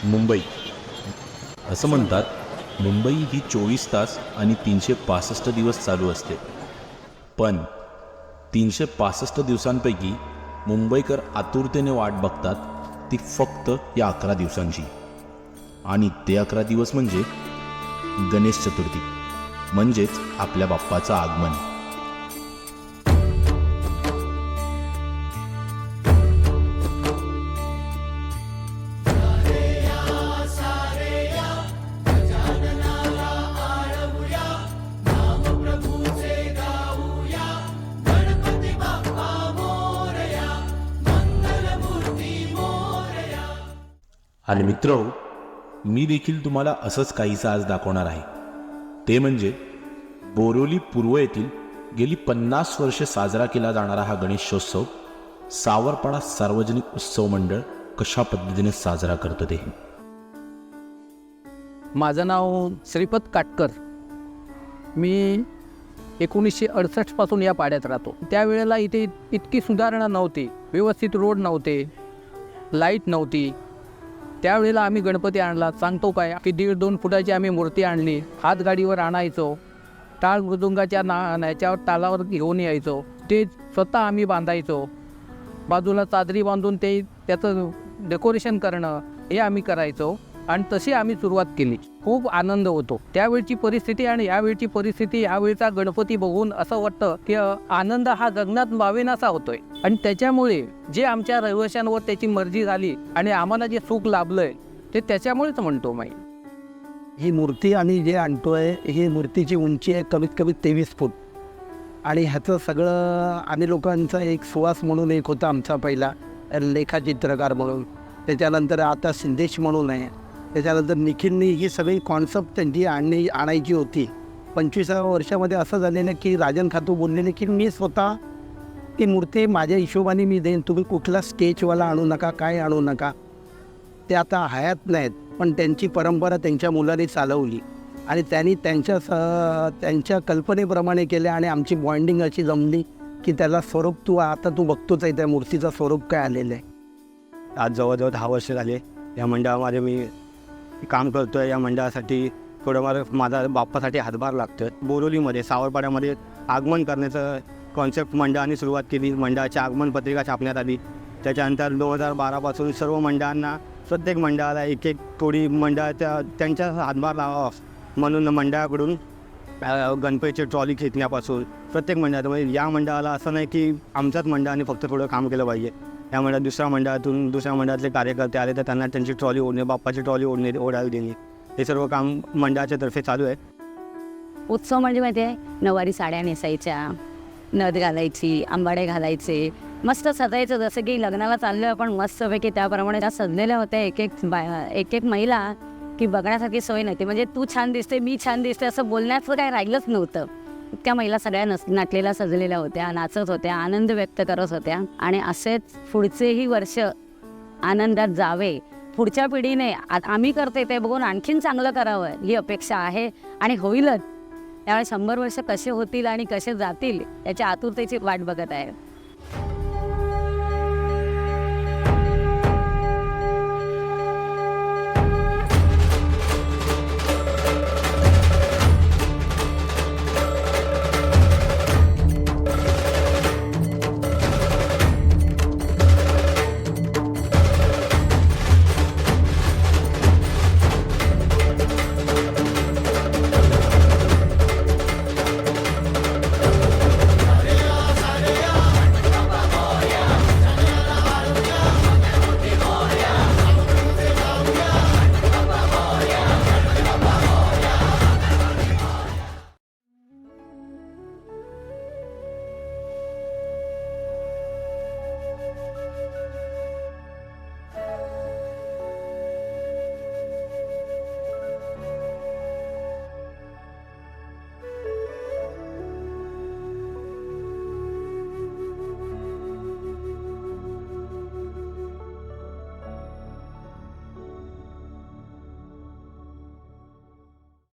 मुंबई. असं म्हणतात मुंबई ही 24 तास आणि 365 दिवस चालू असते. पण 365 दिवसांपैकी मुंबईकर आतुरतेने वाट बघतात ती फक्त या 11 दिवसांची. आणि ते 11 दिवस म्हणजे गणेश चतुर्थी, म्हणजेच आपल्या बाप्पाचं आगमन. आणि मित्र, मी देखील तुम्हाला असंच काहीसं आज दाखवणार आहे. ते म्हणजे बोरिवली पूर्व येथील गेली 50 वर्षे साजरा केला जाणारा हा गणेशोत्सव सावरपाडा सार्वजनिक उत्सव मंडळ कशा पद्धतीने साजरा करतं ते. माझं नाव श्रीपत काटकर. मी 1968 पासून या पाड्यात राहतो. त्यावेळेला इथे इतकी सुधारणा नव्हती, व्यवस्थित रोड नव्हते, लाईट नव्हती. त्यावेळेला आम्ही गणपती आणला. सांगतो काय की 1.5-2 फुटाची आम्ही मूर्ती आणली. हातगाडीवर आणायचो, टाळ मृदुंगाच्या याच्यावर तालावर घेऊन यायचो. ते स्वतः आम्ही बांधायचो. बाजूला चादरी बांधून ते त्याचं डेकोरेशन करणं हे आम्ही करायचो. आणि तशी आम्ही सुरुवात केली. खूप आनंद होतो. त्यावेळची परिस्थिती आणि यावेळची परिस्थिती, यावेळचा गणपती बघून असं वाटतं की आनंद हा गगनात मावेनासा होतोय. आणि त्याच्यामुळे जे आमच्या रहिवाशांवर त्याची मर्जी झाली आणि आम्हाला जे सुख लाभलंय ते त्याच्यामुळेच म्हणतो मी. ही मूर्ती आम्ही जे आणतोय ही मूर्तीची उंची आहे कमीत कमी 23 फूट. आणि ह्याचं सगळं आम्ही लोकांचा एक सुवास म्हणून एक होता आमचा पहिला लेखाचित्रकार म्हणून. त्याच्यानंतर आता सिद्धेश म्हणून आहे. त्याच्यानंतर निखिलनी ही सगळी कॉन्सेप्ट त्यांची आणायची होती. 25व्या वर्षामध्ये असं झालेलं की राजन खातू बोललेले की मी स्वतः ती मूर्ती माझ्या हिशोबाने मी देईन, तुम्ही कुठला स्केचवाला आणू नका, काय आणू नका. ते आता हयात नाहीत, पण त्यांची परंपरा त्यांच्या मुलाने चालवली आणि त्यांनी त्यांच्या कल्पनेप्रमाणे केल्या आणि आमची बॉन्डिंग अशी जमली की त्याला स्वरूप आता तू बघतोच आहे त्या मूर्तीचं स्वरूप काय आलेलं आहे. आज जवळजवळ 10 वर्ष झाले या मंडळामध्ये मी काम करतो आहे. या मंडळासाठी थोडंफार माझा बाप्पासाठी हातभार लागतो आहे. बोरिवलीमध्ये सावरपाड्यामध्ये आगमन करण्याचं कॉन्सेप्ट मंडळाने सुरुवात केली. मंडळाची आगमन पत्रिका छापण्यात आली. त्याच्यानंतर 2012पासून सर्व मंडळांना, प्रत्येक मंडळाला एक थोडी मंडळाच्या त्यांच्या हातभार लावावा म्हणून मंडळाकडून गणपतीची ट्रॉली खेचण्यापासून प्रत्येक मंडळात, या मंडळाला असं नाही की आमच्याच मंडळाने फक्त थोडं काम केलं पाहिजे. त्यामुळे दुसऱ्या मंडळातले कार्यकर्ते आले तर त्यांना त्यांची ट्रॉली ओढणे, बाप्पाची ट्रॉली ओढायला देणे, हे सर्व काम मंडळाच्या तर्फे चालू आहे. उत्सव म्हणजे माहिती आहे, नऊवारी साड्या नेसायच्या, नथ घालायची, आंबाडे घालायचे, मस्त सजायचं. जसं की लग्नाला चाललो आपण मस्तपैकी त्याप्रमाणे त्या सजलेल्या होत्या. एक एक महिला की बघण्यासारखी सोय नव्हती. म्हणजे तू छान दिसते, मी छान दिसते असं बोलण्याचं काय राहिलंच नव्हतं. इतक्या महिला सगळ्या नाटलेल्या सजलेल्या होत्या, नाचत होत्या, आनंद व्यक्त करत होत्या. आणि असेच पुढचेही वर्ष आनंदात जावे. पुढच्या पिढीने आम्ही करते ते बघून आणखीन चांगलं करावं ही अपेक्षा आहे आणि होईलच. त्यामुळे 100 वर्ष कसे होतील आणि कसे जातील याच्या आतुरतेची वाट बघत आहे.